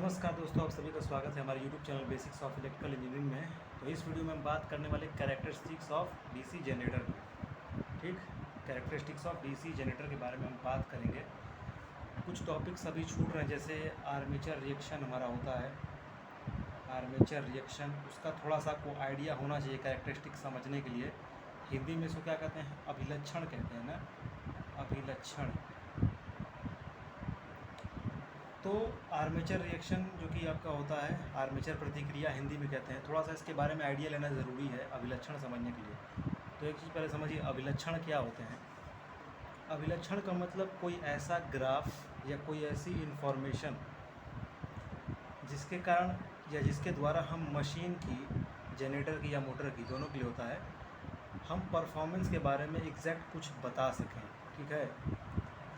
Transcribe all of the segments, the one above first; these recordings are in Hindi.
नमस्कार दोस्तों, आप सभी का स्वागत है हमारे YouTube channel basics of electrical engineering में। तो इस वीडियो में हम बात करने वाले कैरेक्टरिस्टिक्स ऑफ डीसी जनरेटर की। ठीक, कैरेक्टरिस्टिक्स ऑफ डीसी जनरेटर के बारे में हम बात करेंगे। कुछ टॉपिक्स अभी छूट रहे हैं, जैसे आर्मेचर रिएक्शन हमारा होता है। आर्मेचर रिएक्शन, उसका थोड़ा सा आपको आइडिया होना चाहिए कैरेक्टरिस्टिक समझने के लिए। हिंदी में इसको क्या कहते हैं? अभिलक्षण कहते हैं ना, अभिलक्षण। तो आर्मेचर रिएक्शन जो कि आपका होता है, आर्मेचर प्रतिक्रिया हिंदी में कहते हैं। थोड़ा सा इसके बारे में आइडिया लेना ज़रूरी है अभिलक्षण समझने के लिए। तो एक चीज़ पहले समझिए, अभिलक्षण क्या होते हैं। अभिलक्षण का मतलब कोई ऐसा ग्राफ या कोई ऐसी इन्फॉर्मेशन जिसके कारण या जिसके द्वारा हम मशीन की, जनरेटर की या मोटर की, दोनों की होता है, हम परफॉर्मेंस के बारे में एग्जैक्ट कुछ बता सकें। ठीक है,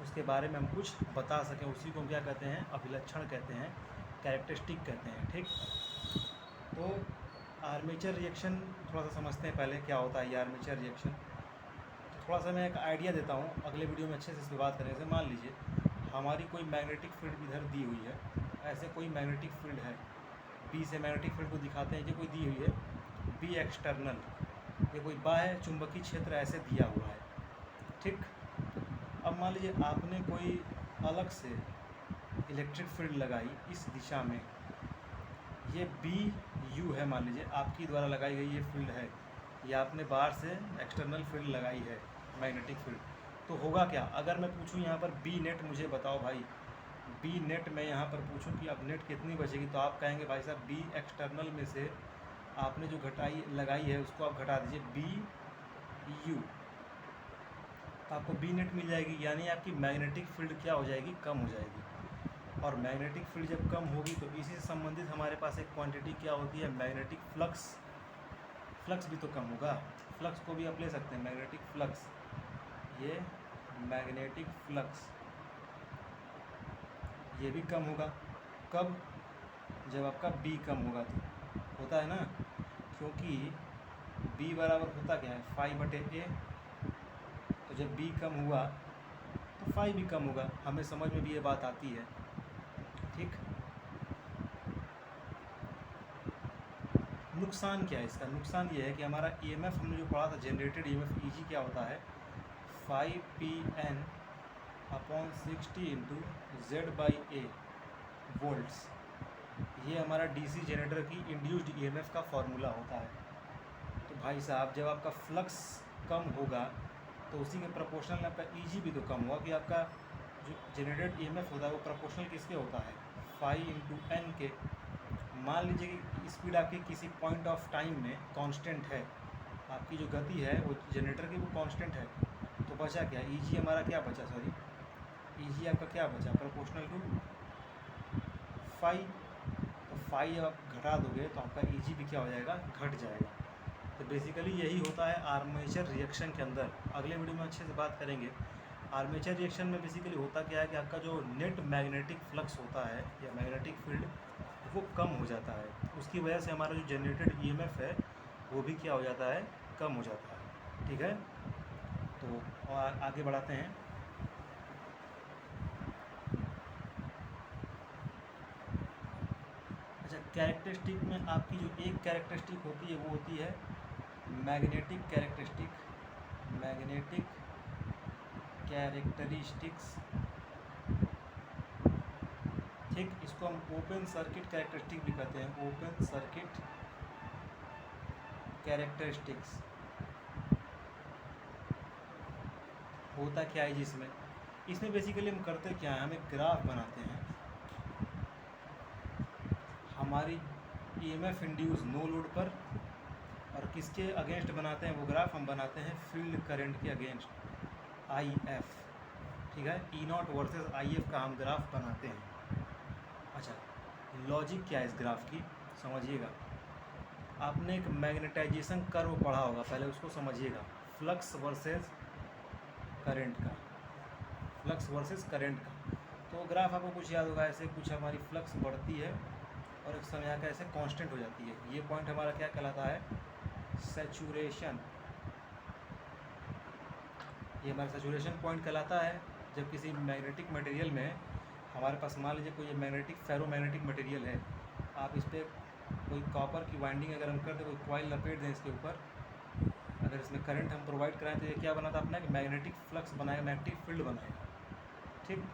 उसके बारे में हम कुछ बता सकें, उसी को हम क्या कहते हैं? अभिलक्षण कहते हैं, कैरेक्टरिस्टिक कहते हैं। ठीक, तो आर्मेचर रिएक्शन थोड़ा सा समझते हैं पहले, क्या होता है ये आर्मेचर रिएक्शन। तो थोड़ा सा मैं एक आइडिया देता हूँ, अगले वीडियो में अच्छे से इस पर बात करें। जैसे मान लीजिए हमारी कोई मैग्नेटिक फील्ड इधर दी हुई है, ऐसे कोई मैग्नेटिक फील्ड है, बी से मैग्नेटिक फील्ड को दिखाते हैं, ये कोई दी हुई है बी एक्सटर्नल, ये कोई बाह्य चुंबकीय क्षेत्र ऐसे दिया हुआ है। ठीक, अब मान लीजिए आपने कोई अलग से इलेक्ट्रिक फील्ड लगाई इस दिशा में, ये बी यू है, मान लीजिए आपकी द्वारा लगाई गई ये फील्ड है, या आपने बाहर से एक्सटर्नल फील्ड लगाई है मैग्नेटिक फील्ड। तो होगा क्या, अगर मैं पूछूं यहाँ पर बी नेट मुझे बताओ भाई, बी नेट मैं यहाँ पर पूछूं कि अब नेट कितनी बचेगी, तो आप कहेंगे भाई साहब बी एक्सटर्नल में से आपने जो घटाई लगाई है उसको आप घटा दीजिए बी यू, आपको बी नेट मिल जाएगी। यानी आपकी मैग्नेटिक फील्ड क्या हो जाएगी? कम हो जाएगी। और मैग्नेटिक फील्ड जब कम होगी तो इसी से संबंधित हमारे पास एक क्वांटिटी क्या होती है? Magnetic flux. फ्लक्स भी तो कम होगा, फ्लक्स को भी आप ले सकते हैं, मैग्नेटिक फ्लक्स। ये मैग्नेटिक फ्लक्स ये भी कम होगा। कब? जब आपका बी कम होगा तो होता है ना, क्योंकि बी बराबर होता क्या है? φ/a। तो जब बी कम हुआ तो फाई भी कम होगा। हमें समझ में भी ये बात आती है। ठीक, नुकसान क्या है इसका? नुकसान ये है कि हमारा ईएमएफ हमने जो पढ़ा था, जनरेटेड ईएमएफ ईजी क्या होता है? 5Pn/60 Z/A volts. ये हमारा डीसी जनरेटर की इंड्यूस्ड ईएमएफ का फॉर्मूला होता है। तो भाई साहब जब आपका फ्लक्स कम होगा तो उसी के प्रोपोर्शनल आपका ईजी भी तो कम हुआ, कि आपका जो जनरेटेड ईएमएफ होता है वो प्रोपोर्शनल किसके होता है? φ/n के। मान लीजिए कि स्पीड आपकी किसी पॉइंट ऑफ टाइम में कांस्टेंट है, आपकी जो गति है वो जनरेटर की वो कांस्टेंट है, तो बचा क्या? ईजी हमारा क्या बचा? सॉरी, ईजी आपका क्या बचा? Proportional to phi. तो फाई आप घटा दोगे तो आपका ईजी भी क्या हो जाएगा? घट जाएगा। तो बेसिकली यही होता है आर्मेचर रिएक्शन के अंदर। अगले वीडियो में अच्छे से बात करेंगे। आर्मेचर रिएक्शन में बेसिकली होता क्या है कि आपका जो नेट मैग्नेटिक फ्लक्स होता है या मैग्नेटिक फील्ड वो कम हो जाता है, उसकी वजह से हमारा जो जनरेटेड ईएमएफ है वो भी क्या हो जाता है? कम हो जाता है। ठीक है, तो आगे बढ़ाते हैं। अच्छा, कैरेक्टरिस्टिक में आपकी जो एक कैरेक्टरिस्टिक होती है वो होती है मैग्नेटिक कैरेक्टरिस्टिक। Magnetic characteristics. ठीक, इसको हम ओपन सर्किट कैरेक्टरिस्टिक भी कहते हैं, ओपन सर्किट कैरेक्टरिस्टिक्स। होता क्या है जिसमें, इसमें बेसिकली हम करते क्या है, हम एक ग्राफ बनाते हैं हमारी ईएमएफ इंड्यूस नो लोड पर, और किसके अगेंस्ट बनाते हैं वो ग्राफ? हम बनाते हैं फील्ड करंट के अगेंस्ट, IF। ठीक है, E0 वर्सेस IF का हम ग्राफ बनाते हैं। अच्छा, लॉजिक क्या है इस ग्राफ की? समझिएगा, आपने एक मैग्नेटाइजेशन कर्व पढ़ा होगा, पहले उसको समझिएगा। फ्लक्स वर्सेस करंट का, फ्लक्स वर्सेस करंट का। तो ग्राफ आपको कुछ याद होगा, ऐसे कुछ हमारी फ्लक्स बढ़ती है और एक समय आकर ऐसे कांस्टेंट हो जाती है। ये पॉइंट हमारा क्या कहलाता है? सैचुरेशन। ये हमारा सैचुरेशन पॉइंट कहलाता है। जब किसी मैग्नेटिक मटेरियल में हमारे पास मान लीजिए कोई मैग्नेटिक फेरोमैग्नेटिक मटेरियल है, आप इस पर कोई कॉपर की वाइंडिंग अगर हम कर दें, कोई कॉइल लपेट दें इसके ऊपर, अगर इसमें करंट हम प्रोवाइड कराएं तो ये क्या बनाता अपना एक मैग्नेटिक फ्लक्स बनाएगा, मैग्नेटिक फील्ड बनाएगा। ठीक,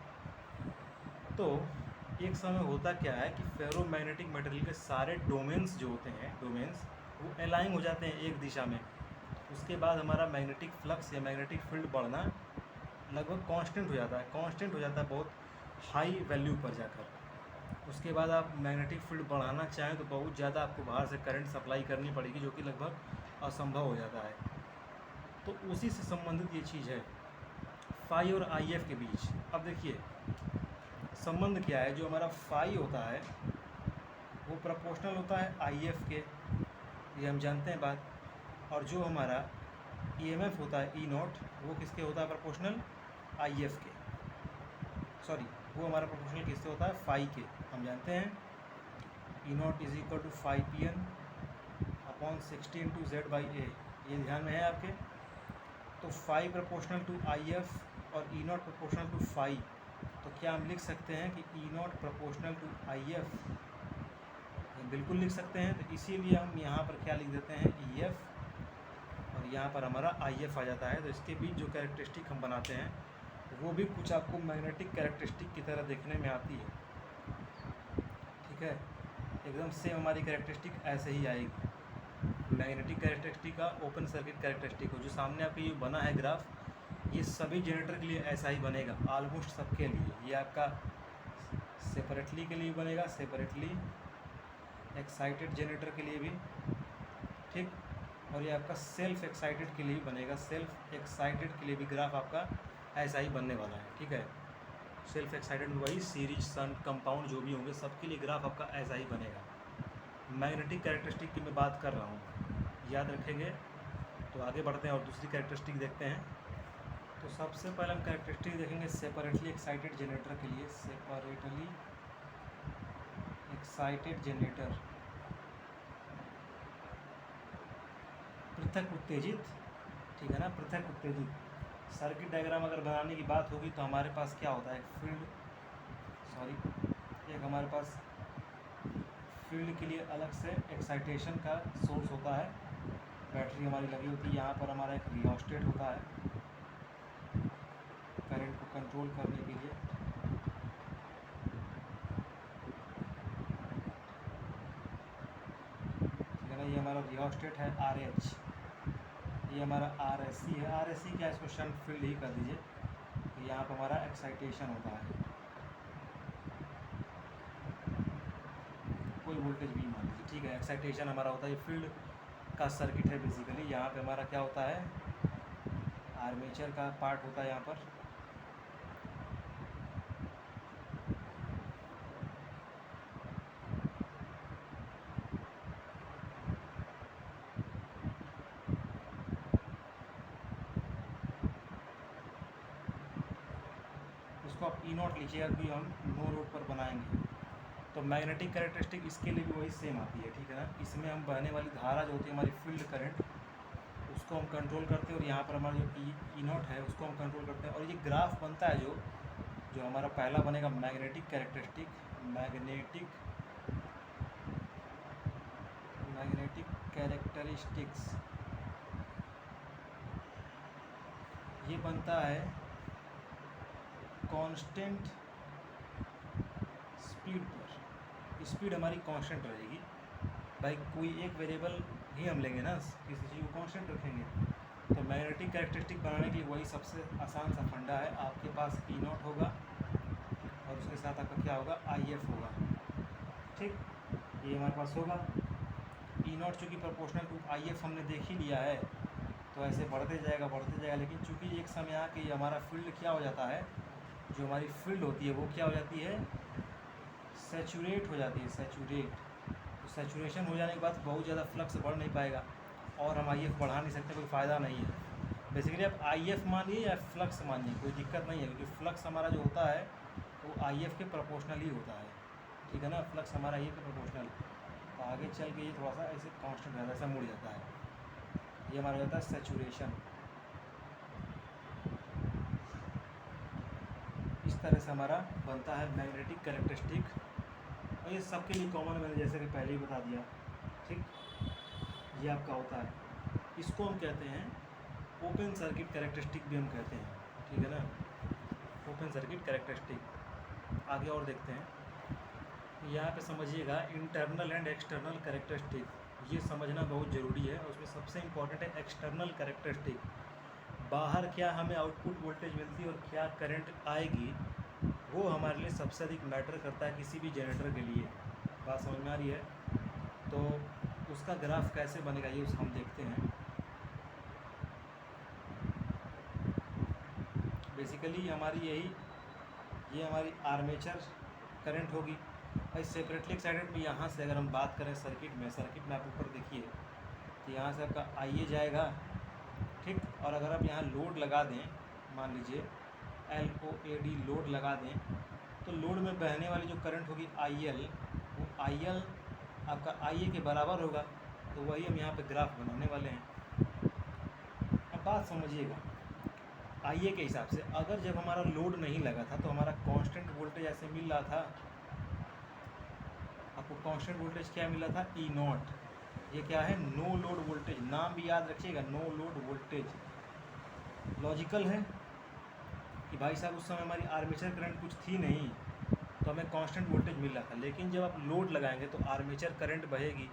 तो एक समय होता क्या है कि फेरोमैग्नेटिक मटेरियल के सारे डोमेन्स जो होते हैं, डोमेन्स वो अलाइन हो जाते हैं एक दिशा में। उसके बाद हमारा मैग्नेटिक फ्लक्स या मैग्नेटिक फील्ड बढ़ना लगभग कांस्टेंट हो जाता है, कांस्टेंट हो जाता है बहुत हाई वैल्यू पर जाकर। उसके बाद आप मैग्नेटिक फील्ड बढ़ाना चाहें तो बहुत ज़्यादा आपको बाहर से करंट सप्लाई करनी पड़ेगी, जो कि लगभग असंभव हो जाता है। तो उसी से संबंधित ये चीज़ है फाई और आई एफ के बीच। अब देखिए संबंध क्या है, जो हमारा फाई होता है वो प्रोपोर्शनल होता है आई एफ के, ये हम जानते हैं बात। और जो हमारा ई एम एफ होता है ई नॉट, वो किसके होता है प्रोपोर्शनल आई एफ के, सॉरी वो हमारा प्रोपोर्शनल किससे होता है फाई के, हम जानते हैं E not is equal to 5 PN upon 60 into Z by A, ये ध्यान में है आपके। तो phi proportional to I F और E not proportional to phi, तो क्या हम लिख सकते हैं कि E not proportional to I F, बिल्कुल लिख सकते हैं। तो इसीलिए हम यहाँ पर क्या लिख देते हैं ई एफ, और यहाँ पर हमारा आई एफ आ जाता है। तो इसके बीच जो कैरेक्टरिस्टिक हम बनाते हैं वो भी कुछ आपको मैग्नेटिक कैरेक्टरिस्टिक की तरह देखने में आती है। ठीक है, एकदम सेम हमारी कैरेक्टरिस्टिक ऐसे ही आएगी। मैग्नेटिक कैरेक्टरिस्टिक का ओपन सर्किट कैरेक्टरिस्टिक हो, जो सामने आपके ये बना है ग्राफ, ये सभी जनरेटर के लिए ऐसा ही बनेगा, ऑलमोस्ट सबके लिए। ये आपका सेपरेटली के लिए बनेगा, सेपरेटली एक्साइटेड जनरेटर के लिए भी, ठीक, और ये आपका सेल्फ एक्साइटेड के लिए भी बनेगा, सेल्फ एक्साइटेड के लिए भी ग्राफ आपका ऐसा ही बनने वाला है। ठीक है, सेल्फ एक्साइटेड में वही सीरीज शंट कंपाउंड जो भी होंगे सबके लिए ग्राफ आपका ऐसा ही बनेगा। मैग्नेटिक कैरेक्टरिस्टिक की मैं बात कर रहा हूँ, याद रखेंगे। तो आगे बढ़ते हैं और दूसरी कैरेक्टरिस्टिक देखते हैं। तो सबसे पहले हम कैरेक्टरिस्टिक देखेंगे सेपरेटली एक्साइटेड जनरेटर के लिए। सेपरेटली एक्साइटेड जनरेटर, पृथक उत्तेजित, ठीक है ना, पृथक उत्तेजित। सर्किट डायग्राम अगर बनाने की बात होगी तो हमारे पास क्या होता है, फील्ड, सॉरी एक हमारे पास फील्ड के लिए अलग से एक्साइटेशन का सोर्स होता है, बैटरी हमारी लगी होती है। यहाँ पर हमारा एक रियोस्टेट होता है करंट को कंट्रोल करने के लिए। ठीक है ना, ये हमारा रियोस्टेट है RH, ये हमारा RSC है। RSC क्या, इसको शंट फील्ड ही कर दीजिए। तो यहाँ पर हमारा एक्साइटेशन होता है, कोई वोल्टेज भी मान लीजिए, ठीक है। एक्साइटेशन हमारा होता है, ये फील्ड का सर्किट है बेसिकली। यहाँ पे हमारा क्या होता है, आर्मेचर का पार्ट होता है यहाँ पर। इसको आप ई नॉट लीजिएगा क्योंकि हम नो लोड पर बनाएंगे। तो मैग्नेटिक कैरेक्टरिस्टिक इसके लिए भी वही सेम आती है, ठीक है ना। इसमें हम बहने वाली धारा जो होती है हमारी फील्ड करंट, उसको हम कंट्रोल करते हैं, और यहाँ पर हमारा जो ई नॉट है उसको हम कंट्रोल करते हैं। और ये ग्राफ बनता है जो हमारा पहला बनेगा मैग्नेटिक कैरेक्टरिस्टिक, मैग्नेटिक कैरेक्टरिस्टिक्स, ये बनता है कांस्टेंट स्पीड पर। स्पीड हमारी कांस्टेंट रहेगी भाई, कोई एक वेरिएबल ही हम लेंगे ना, किसी चीज़ को कांस्टेंट रखेंगे। तो मैग्नेटिक कैरेक्टरिस्टिक बनाने के लिए वही सबसे आसान सा फंडा है, आपके पास ई नॉट होगा और उसके साथ आपका क्या होगा, आई एफ होगा। ठीक, ये हमारे पास होगा। ई नॉट चूँकि प्रोपोर्शनल टू आई एफ हमने देख ही लिया है, तो ऐसे बढ़ते जाएगा। लेकिन चूँकि एक समय आके हमारा फील्ड क्या हो जाता है, जो हमारी फील्ड होती है वो क्या हो जाती है, सैचुरेट हो जाती है, सैचुरेट। तो सैचुरेशन हो जाने के बाद बहुत ज़्यादा फ्लक्स बढ़ नहीं पाएगा, और हम आई एफ बढ़ा नहीं सकते, कोई फ़ायदा नहीं है। बेसिकली आप आई एफ मानिए या फ्लक्स मानिए, कोई दिक्कत नहीं है, क्योंकि फ्लक्स हमारा जो होता है वो आई एफ के प्रोपोर्शनल ही होता है, ठीक है ना। फ्लक्स हमारा आई एफ के प्रोपोर्शनल, तो आगे चल के ये थोड़ा सा ऐसे कांस्टेंट रहता है, ऐसा मुड़ जाता है। ये हमारा रहता है सैचुरेशन। इस इस तरह से हमारा बनता है मैग्नेटिक कैरेक्टरिस्टिक। और ये सबके लिए कॉमन, मैंने जैसे कि पहले ही बता दिया, ठीक। ये आपका होता है, इसको हम कहते हैं ओपन सर्किट कैरेक्टरिस्टिक भी हम कहते हैं, ठीक है ना, ओपन सर्किट कैरेक्टरिस्टिक। आगे और देखते हैं, यहाँ पे समझिएगा इंटरनल एंड एक्सटर्नल कैरेक्टरिस्टिक, ये समझना बहुत ज़रूरी है। और उसमें सबसे इम्पॉर्टेंट है एक्सटर्नल कैरेक्टरिस्टिक, बाहर क्या हमें आउटपुट वोल्टेज मिलती है और क्या करंट आएगी, वो हमारे लिए सबसे अधिक मैटर करता है किसी भी जनरेटर के लिए। बात समझ में आ रही है? तो उसका ग्राफ कैसे बनेगा ये हम देखते हैं। बेसिकली हमारी ये हमारी आर्मेचर करंट होगी। भाई सेपरेटली एक्साइटेड में यहाँ से अगर हम बात करें सर्किट में आप ऊपर देखिए, तो यहाँ से आपका आईए जाएगा, ठीक। और अगर आप यहाँ लोड लगा दें, मान लीजिए LOAD लोड लगा दें, तो लोड में बहने वाली जो करंट होगी IL, वो IL आपका IA के बराबर होगा। तो वही हम यहाँ पे ग्राफ बनाने वाले हैं। अब बात समझिएगा, IA के हिसाब से अगर जब हमारा लोड नहीं लगा था तो हमारा कांस्टेंट वोल्टेज ऐसे मिल रहा था, आपको कांस्टेंट वोल्टेज क्या मिला था, E0। ये क्या है, नो लोड वोल्टेज, नाम भी याद रखिएगा, नो लोड वोल्टेज। लॉजिकल है कि भाई साहब उस समय हमारी आर्मेचर करंट कुछ थी नहीं, तो हमें कांस्टेंट वोल्टेज मिल रहा था। लेकिन जब आप लोड लगाएंगे तो आर्मेचर करंट बहेगी,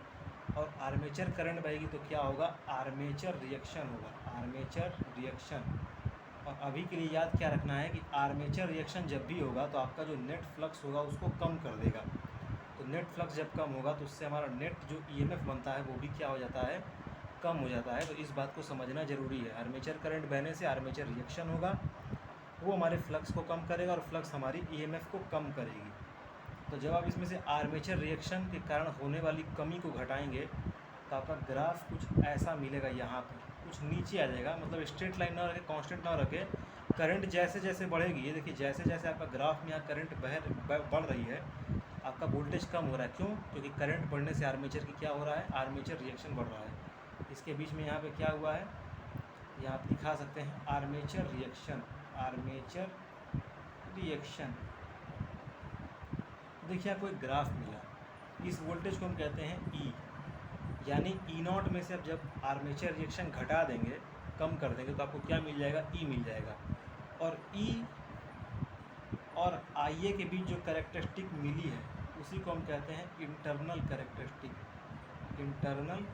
और आर्मेचर करंट बहेगी तो क्या होगा, आर्मेचर रिएक्शन होगा, आर्मेचर रिएक्शन। और अभी के लिए याद क्या रखना है कि आर्मेचर रिएक्शन जब भी होगा तो आपका जो नेट फ्लक्स होगा उसको कम कर देगा। तो नेट फ्लक्स जब कम होगा तो उससे हमारा नेट जो EMF बनता है वो भी क्या हो जाता है, कम हो जाता है। तो इस बात को समझना ज़रूरी है। आर्मेचर करंट बहने से आर्मेचर रिएक्शन होगा, वो हमारे फ्लक्स को कम करेगा और फ्लक्स हमारी EMF को कम करेगी। तो जब आप इसमें से आर्मेचर रिएक्शन के कारण होने वाली कमी को घटाएंगे तो आपका ग्राफ कुछ ऐसा मिलेगा, यहाँ पर कुछ नीचे आ जाएगा। मतलब स्ट्रेट लाइन ना रखे, कांस्टेंट ना रखे, करंट जैसे जैसे बढ़ेगी, ये देखिए जैसे जैसे आपका ग्राफ में यहाँ करंट बढ़ रही है, आपका वोल्टेज कम हो रहा है। क्यों? क्योंकि करंट बढ़ने से आर्मेचर की क्या हो रहा है, आर्मेचर रिएक्शन बढ़ रहा है। इसके बीच में यहाँ पे क्या हुआ है, यहाँ आप दिखा सकते हैं आर्मेचर रिएक्शन, आर्मेचर रिएक्शन। देखिए आपको एक ग्राफ मिला, इस वोल्टेज को हम कहते हैं E, यानी E0 में से अब जब आर्मेचर रिएक्शन घटा देंगे, कम कर देंगे, तो आपको क्या मिल जाएगा, E मिल जाएगा। और E और IA के बीच जो कैरेक्टरिस्टिक मिली है उसी को हम कहते हैं इंटरनल कैरेक्टरिस्टिक, इंटरनल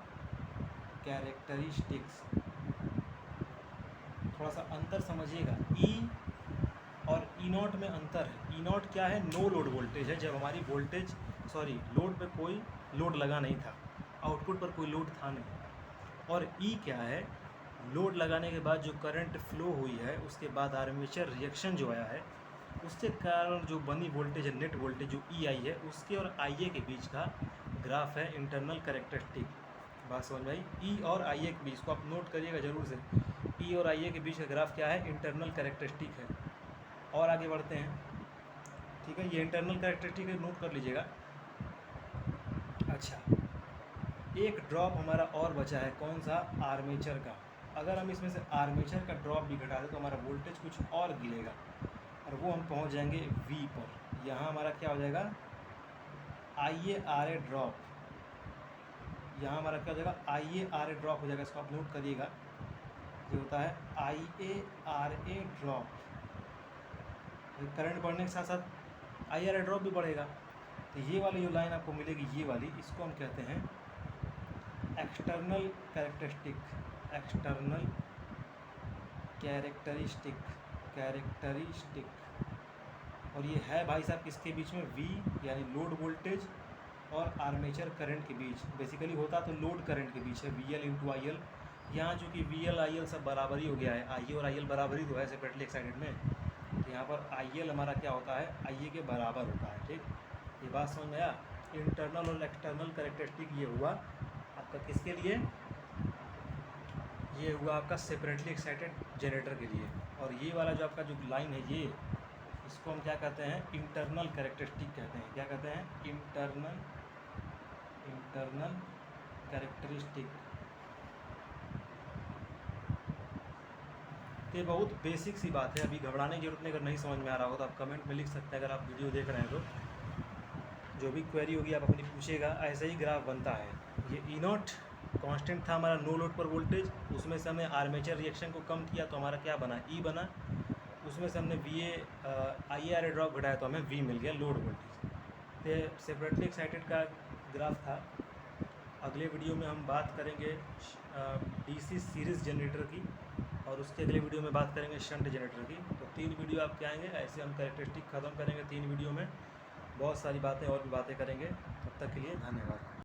कैरेक्टरिस्टिक्स। थोड़ा सा अंतर समझिएगा, E और E0 में अंतर है। E0 क्या है, नो लोड वोल्टेज है, जब हमारी लोड पे कोई लोड लगा नहीं था, आउटपुट पर कोई लोड था नहीं। और E क्या है, लोड लगाने के बाद जो करंट फ्लो हुई है, उसके बाद आर्मेचर रिएक्शन जो आया है, उसके कारण जो बनी वोल्टेज है, नेट वोल्टेज जो E आई है, उसके और IA के बीच का ग्राफ है इंटरनल कैरेक्टरिस्टिक। बात समझ में आई? E और IA के बीच को आप नोट करिएगा जरूर से, E और IA के बीच का ग्राफ क्या है, इंटरनल कैरेक्टरिस्टिक है। और आगे बढ़ते हैं, ठीक है, ये इंटरनल कैरेक्टरिस्टिक नोट कर लीजिएगा। अच्छा, एक ड्रॉप हमारा और बचा है, कौन सा, आर्मेचर का। अगर हम इसमें से आर्मेचर का ड्रॉप भी घटा दें तो हमारा वोल्टेज कुछ और गिरेगा, और वो हम पहुंच जाएंगे V पर। यहाँ हमारा क्या हो जाएगा, IaRa ड्रॉप। यहाँ हमारा क्या हो जाएगा, IaRa ड्रॉप हो जाएगा। इसको आप नोट करिएगा, ये होता है IaRa ड्रॉप। करंट बढ़ने के साथ साथ IaRa ड्रॉप भी बढ़ेगा। तो ये वाली जो लाइन आपको मिलेगी, ये वाली, इसको हम कहते हैं एक्सटर्नल कैरेक्टरिस्टिक, एक्सटर्नल कैरेक्टरिस्टिक। और ये है भाई साहब किसके बीच में, V यानी लोड वोल्टेज और आर्मेचर करंट के बीच। बेसिकली होता तो लोड करंट के बीच है, VL × IL। यहाँ चूँकि VL IL सब बराबर ही हो गया है, IA और IL बराबर ही तो है सेपरेटली एक्साइटेड में, तो यहाँ पर IL हमारा क्या होता है, IA के बराबर होता है, ठीक। ये बात समझ में आया। इंटरनल और एक्सटर्नल कैरेक्टरिस्टिक ये हुआ आपका किसके लिए, ये हुआ आपका सेपरेटली एक्साइटेड जनरेटर के लिए। और ये वाला जो आपका जो लाइन है, ये इसको हम क्या कहते हैं, इंटरनल कैरेक्टरिस्टिक कहते हैं। क्या कहते हैं, इंटरनल कैरेक्टरिस्टिक। तो ये बहुत बेसिक सी बात है, अभी घबराने की जरूरत नहीं। अगर नहीं समझ में आ रहा हो तो आप कमेंट में लिख सकते हैं, अगर आप वीडियो देख रहे हैं तो। जो भी क्वेरी होगी आप अपनी पूछिएगा। ऐसा ही ग्राफ बनता है। ये ई नॉट कांस्टेंट था हमारा नो लोड पर वोल्टेज, उसमें से हमने आर्मेचर रिएक्शन को कम किया तो हमारा क्या बना, ई बना। उसमें से हमने V A I R drop घटाया तो हमें वी मिल गया, लोड वोल्टेज। तो सेपरेटली एक्साइटेड का ग्राफ था। अगले वीडियो में हम बात करेंगे डीसी सीरीज़ जनरेटर की, और उसके अगले वीडियो में बात करेंगे शंट जनरेटर की। तो 3 वीडियो आपके आएंगे, ऐसे हम कैरेक्टरिस्टिक ख़त्म करेंगे 3 वीडियो में। बहुत सारी बातें और भी बातें करेंगे। तब तक के लिए धन्यवाद।